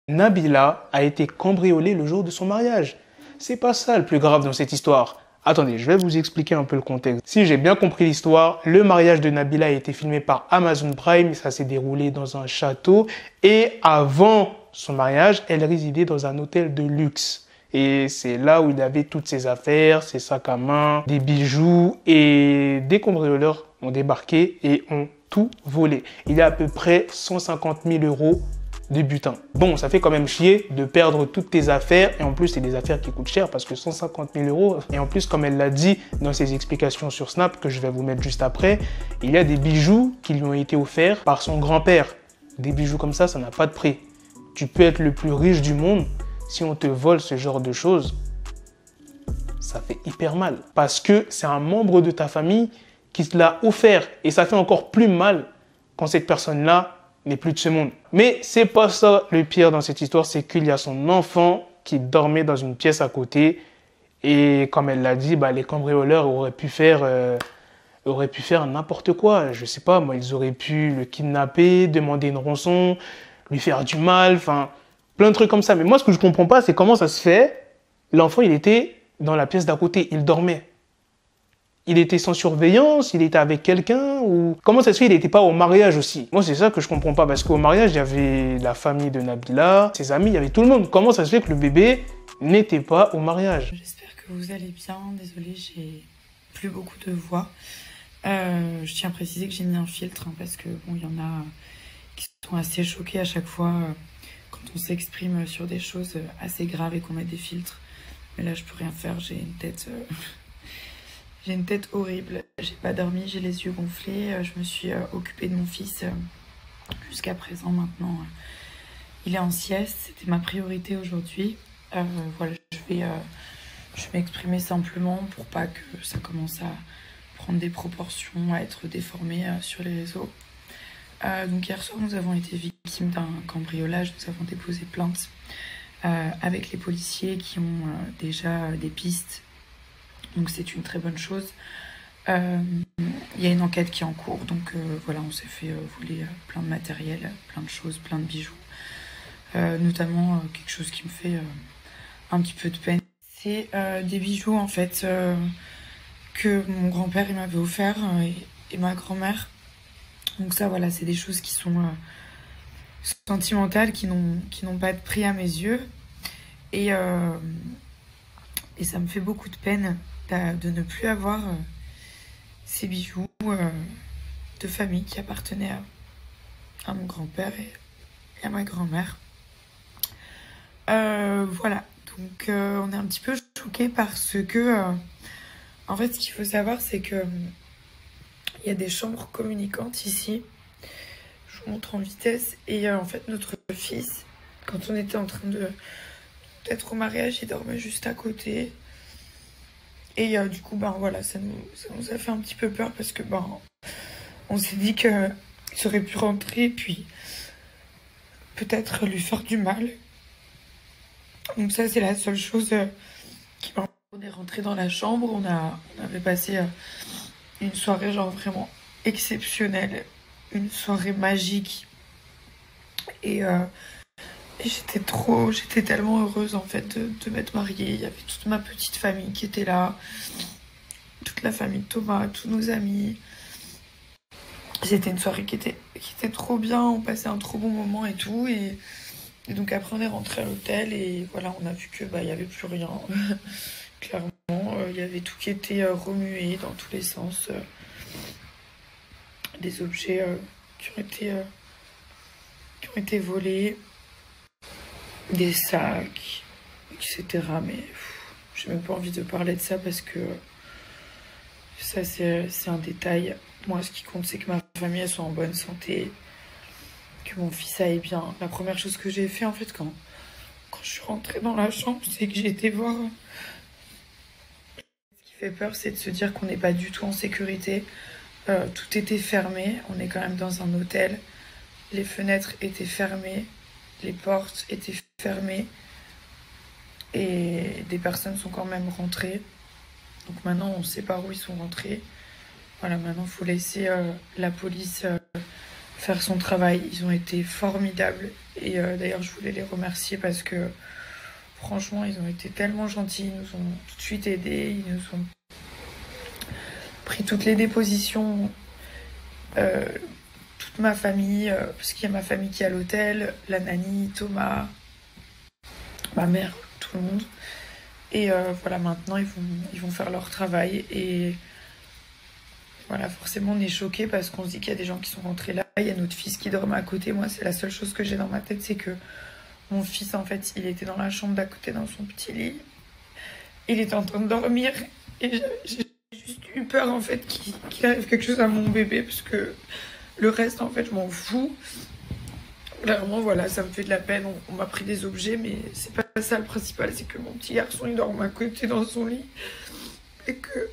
Nabila a été cambriolée le jour de son mariage. C'est pas ça le plus grave dans cette histoire. Attendez, je vais vous expliquer un peu le contexte. Si j'ai bien compris l'histoire, le mariage de Nabila a été filmé par Amazon Prime. Ça s'est déroulé dans un château. Et avant son mariage, elle résidait dans un hôtel de luxe. Et c'est là où il avait toutes ses affaires, ses sacs à main, des bijoux. Et des cambrioleurs ont débarqué et ont tout volé. Il y a à peu près 150 000 € de butin. Bon, ça fait quand même chier de perdre toutes tes affaires. Et en plus, c'est des affaires qui coûtent cher parce que 150 000 €. Et en plus, comme elle l'a dit dans ses explications sur Snap, que je vais vous mettre juste après, il y a des bijoux qui lui ont été offerts par son grand-père. Des bijoux comme ça n'a pas de prix. Tu peux être le plus riche du monde. Si on te vole ce genre de choses, ça fait hyper mal. Parce que c'est un membre de ta famille qui te l'a offert. Et ça fait encore plus mal quand cette personne-là n'est plus de ce monde. Mais c'est pas ça le pire dans cette histoire, c'est qu'il y a son enfant qui dormait dans une pièce à côté. Et comme elle l'a dit, les cambrioleurs auraient pu faire n'importe quoi. Je sais pas, moi, ils auraient pu le kidnapper, demander une rançon, lui faire du mal, enfin, plein de trucs comme ça. Mais moi, ce que je comprends pas, c'est comment ça se fait. L'enfant, il était dans la pièce d'à côté, il dormait. Il était sans surveillance, il était avec quelqu'un ou... Comment ça se fait qu'il n'était pas au mariage aussi? Moi, c'est ça que je comprends pas parce qu'au mariage, il y avait la famille de Nabila, ses amis, il y avait tout le monde. Comment ça se fait que le bébé n'était pas au mariage? J'espère que vous allez bien. Désolée, j'ai plus beaucoup de voix. Je tiens à préciser que j'ai mis un filtre parce que bon, il y en a qui sont assez choqués à chaque fois quand on s'exprime sur des choses assez graves et qu'on met des filtres. Mais là, je peux rien faire, j'ai une tête... J'ai une tête horrible, j'ai pas dormi, j'ai les yeux gonflés, je me suis occupée de mon fils jusqu'à présent maintenant. Il est en sieste, c'était ma priorité aujourd'hui. Voilà, je vais m'exprimer simplement pour pas que ça commence à prendre des proportions, à être déformé sur les réseaux. Donc hier soir, nous avons été victimes d'un cambriolage, nous avons déposé plainte avec les policiers qui ont déjà des pistes. Donc c'est une très bonne chose. Il y a une enquête qui est en cours, donc voilà, on s'est fait voler plein de matériel, plein de choses, plein de bijoux. Notamment quelque chose qui me fait un petit peu de peine. C'est des bijoux en fait que mon grand-père m'avait offert et ma grand-mère. Donc ça voilà, c'est des choses qui sont sentimentales, qui n'ont pas de prix à mes yeux. Et ça me fait beaucoup de peine de ne plus avoir ces bijoux de famille qui appartenaient à mon grand-père et à ma grand-mère. Voilà, donc on est un petit peu choqués parce que, en fait, ce qu'il faut savoir, c'est que il y a des chambres communicantes ici. Je vous montre en vitesse. Et en fait, notre fils, quand on était en train d'être au mariage, il dormait juste à côté. Et du coup, voilà, ça nous a fait un petit peu peur parce que on s'est dit qu'il aurait pu rentrer et puis peut-être lui faire du mal. Donc ça, c'est la seule chose qui m'a... On est rentré dans la chambre, on avait passé une soirée genre vraiment exceptionnelle, une soirée magique. Et j'étais tellement heureuse en fait de m'être mariée. Il y avait toute ma petite famille qui était là, toute la famille de Thomas, tous nos amis. C'était une soirée qui était trop bien, on passait un trop bon moment et tout. Et donc après on est rentré à l'hôtel et voilà, on a vu que il y avait plus rien. Clairement, il y avait tout qui était remué dans tous les sens. Des objets qui ont été volés. Des sacs, etc. Mais j'ai même pas envie de parler de ça parce que ça c'est un détail. Moi ce qui compte c'est que ma famille elle soit en bonne santé, que mon fils aille bien. La première chose que j'ai fait en fait quand je suis rentrée dans la chambre, c'est que j'ai été voir. Ce qui fait peur c'est de se dire qu'on n'est pas du tout en sécurité. Tout était fermé, on est quand même dans un hôtel. Les fenêtres étaient fermées. Les portes étaient fermées et des personnes sont quand même rentrées. Donc maintenant, on sait par où ils sont rentrés. Voilà, maintenant, il faut laisser la police faire son travail. Ils ont été formidables. Et d'ailleurs, je voulais les remercier parce que franchement, ils ont été tellement gentils. Ils nous ont tout de suite aidés. Ils nous ont pris toutes les dépositions. Toute ma famille, parce qu'il y a ma famille qui est à l'hôtel, la nanny, Thomas, ma mère, tout le monde. Et voilà, maintenant, ils vont faire leur travail. Et voilà, forcément, on est choqués parce qu'on se dit qu'il y a des gens qui sont rentrés là. Il y a notre fils qui dormait à côté. Moi, c'est la seule chose que j'ai dans ma tête, c'est que mon fils, en fait, il était dans la chambre d'à côté, dans son petit lit. Il était en train de dormir. Et j'ai juste eu peur, en fait, qu'il arrive quelque chose à mon bébé, parce que le reste, en fait, je m'en fous. Clairement, voilà, ça me fait de la peine. On m'a pris des objets, mais c'est pas ça le principal. C'est que mon petit garçon, il dort à côté dans son lit. Et que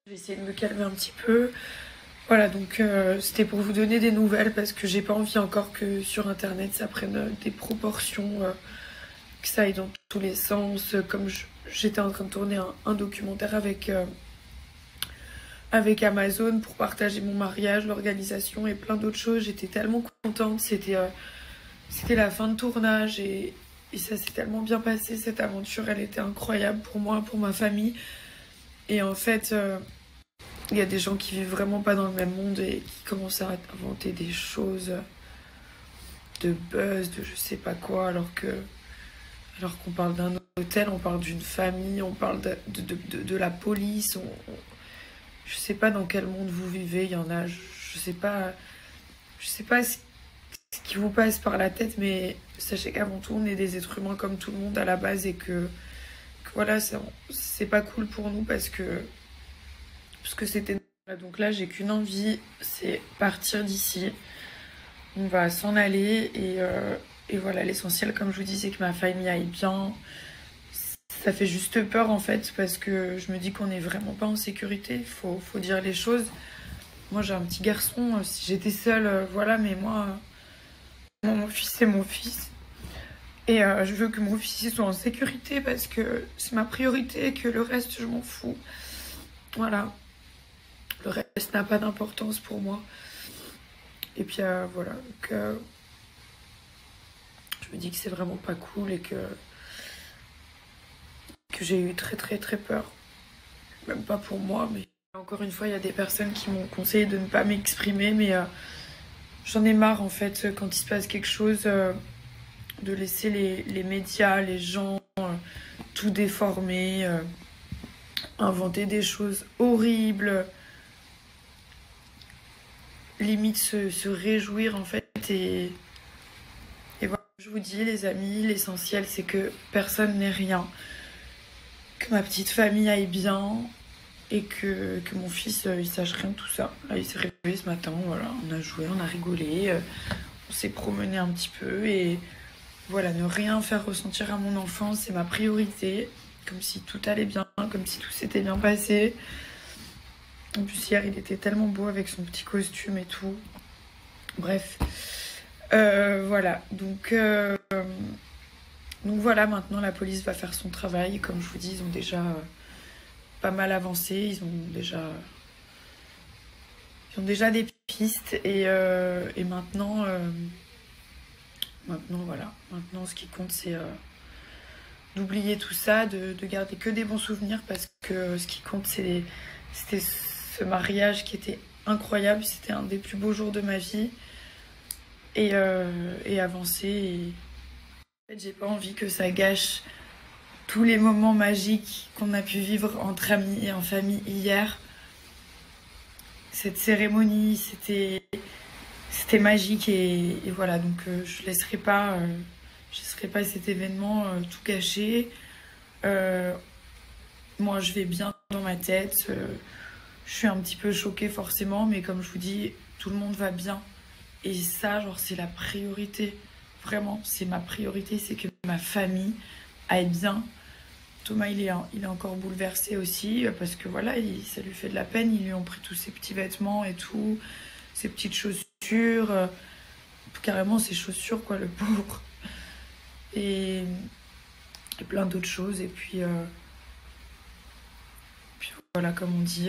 je vais essayer de me calmer un petit peu. Voilà, donc c'était pour vous donner des nouvelles parce que j'ai pas envie encore que sur internet ça prenne des proportions, que ça aille dans tous les sens. Comme j'étais en train de tourner un documentaire avec Amazon pour partager mon mariage, l'organisation et plein d'autres choses. J'étais tellement contente, c'était la fin de tournage et ça s'est tellement bien passé, cette aventure, elle était incroyable pour moi, pour ma famille. Et en fait, il y a des gens qui vivent vraiment pas dans le même monde et qui commencent à inventer des choses de buzz, de je sais pas quoi, alors qu'on parle d'un hôtel, on parle d'une famille, on parle de la police, je sais pas dans quel monde vous vivez, il y en a, je sais pas ce qui vous passe par la tête, mais sachez qu'avant tout, on est des êtres humains comme tout le monde à la base et que voilà, c'est pas cool pour nous parce que c'était... Donc là, j'ai qu'une envie, c'est partir d'ici. On va s'en aller et voilà, l'essentiel, comme je vous dis, c'est que ma famille aille bien. Ça fait juste peur en fait parce que je me dis qu'on n'est vraiment pas en sécurité, faut dire les choses. Moi, j'ai un petit garçon, si j'étais seule, voilà, mais moi, mon fils, c'est mon fils. Et je veux que mon fils soit en sécurité parce que c'est ma priorité et que le reste, je m'en fous. Voilà. Le reste n'a pas d'importance pour moi. Et puis voilà. Donc, je me dis que c'est vraiment pas cool et que j'ai eu très très très peur. Même pas pour moi, mais encore une fois, il y a des personnes qui m'ont conseillé de ne pas m'exprimer, mais j'en ai marre en fait quand il se passe quelque chose. De laisser les médias, les gens, tout déformer, inventer des choses horribles, limite se réjouir en fait. Et voilà, je vous dis les amis, l'essentiel c'est que personne n'ait rien, que ma petite famille aille bien et que mon fils il sache rien de tout ça. Là il s'est réveillé ce matin, voilà, on a joué, on a rigolé, on s'est promené un petit peu et voilà, ne rien faire ressentir à mon enfant, c'est ma priorité. Comme si tout allait bien, comme si tout s'était bien passé. En plus, hier, il était tellement beau avec son petit costume et tout. Bref. Voilà. Donc voilà, maintenant, la police va faire son travail. Comme je vous dis, ils ont déjà pas mal avancé. Ils ont déjà des pistes. Et maintenant... Maintenant, voilà. Maintenant, ce qui compte, c'est d'oublier tout ça, de garder que des bons souvenirs parce que ce qui compte, c'était ce mariage qui était incroyable. C'était un des plus beaux jours de ma vie. Et avancer. Et... En fait, j'ai pas envie que ça gâche tous les moments magiques qu'on a pu vivre entre amis et en famille hier. Cette cérémonie, c'était magique et voilà, donc je laisserai pas cet événement tout gâcher. Moi je vais bien dans ma tête, je suis un petit peu choquée forcément, mais comme je vous dis, tout le monde va bien et ça, genre, c'est la priorité, vraiment, c'est ma priorité, c'est que ma famille aille bien. Thomas il est encore bouleversé aussi parce que voilà, ça lui fait de la peine, ils lui ont pris tous ses petits vêtements et tout, ses petites chaussures, carrément ses chaussures quoi, le pauvre, et plein d'autres choses. Et puis voilà, comme on dit,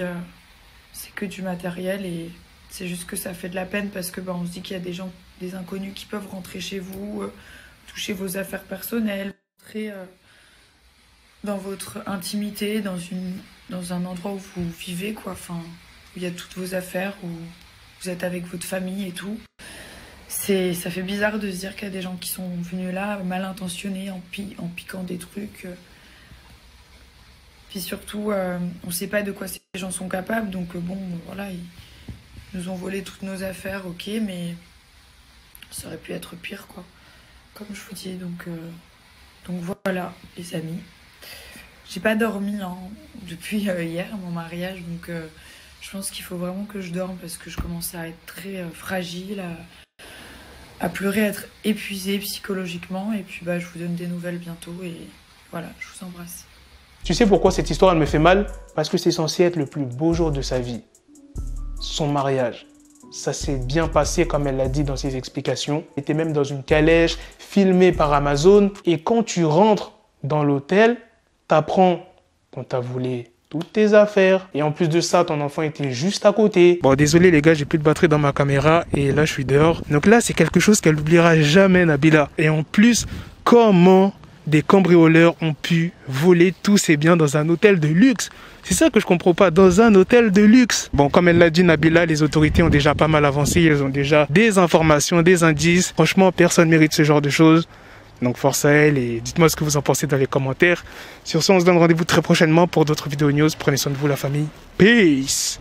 c'est que du matériel et C'est juste que ça fait de la peine parce que on se dit qu'il y a des gens, des inconnus qui peuvent rentrer chez vous, toucher vos affaires personnelles, rentrer dans votre intimité, dans un endroit où vous vivez, quoi. Enfin, où il y a toutes vos affaires, où vous êtes avec votre famille et tout. Ça fait bizarre de se dire qu'il y a des gens qui sont venus là mal intentionnés, en piquant des trucs. Puis surtout, on ne sait pas de quoi ces gens sont capables, donc bon, voilà, ils nous ont volé toutes nos affaires, ok, mais ça aurait pu être pire, quoi. Comme je vous dis, donc voilà, les amis. J'ai pas dormi depuis hier, mon mariage, donc je pense qu'il faut vraiment que je dorme parce que je commence à être très fragile, à pleurer, à être épuisée psychologiquement. Et puis je vous donne des nouvelles bientôt et voilà, je vous embrasse. Tu sais pourquoi cette histoire elle me fait mal? Parce que c'est censé être le plus beau jour de sa vie. Son mariage. Ça s'est bien passé comme elle l'a dit dans ses explications. Elle était même dans une calèche filmée par Amazon. Et quand tu rentres dans l'hôtel, t'apprends qu'on t'a volé toutes tes affaires. Et en plus de ça, ton enfant était juste à côté. Bon, désolé les gars, j'ai plus de batterie dans ma caméra. Et là, je suis dehors. Donc là, c'est quelque chose qu'elle n'oubliera jamais, Nabila. Et en plus, comment des cambrioleurs ont pu voler tous ces biens dans un hôtel de luxe? C'est ça que je comprends pas, dans un hôtel de luxe. Bon, comme elle l'a dit, Nabila, les autorités ont déjà pas mal avancé. Elles ont déjà des informations, des indices. Franchement, personne mérite ce genre de choses. Donc force à elle et dites-moi ce que vous en pensez dans les commentaires. Sur ce, on se donne rendez-vous très prochainement pour d'autres vidéos news. Prenez soin de vous la famille. Peace.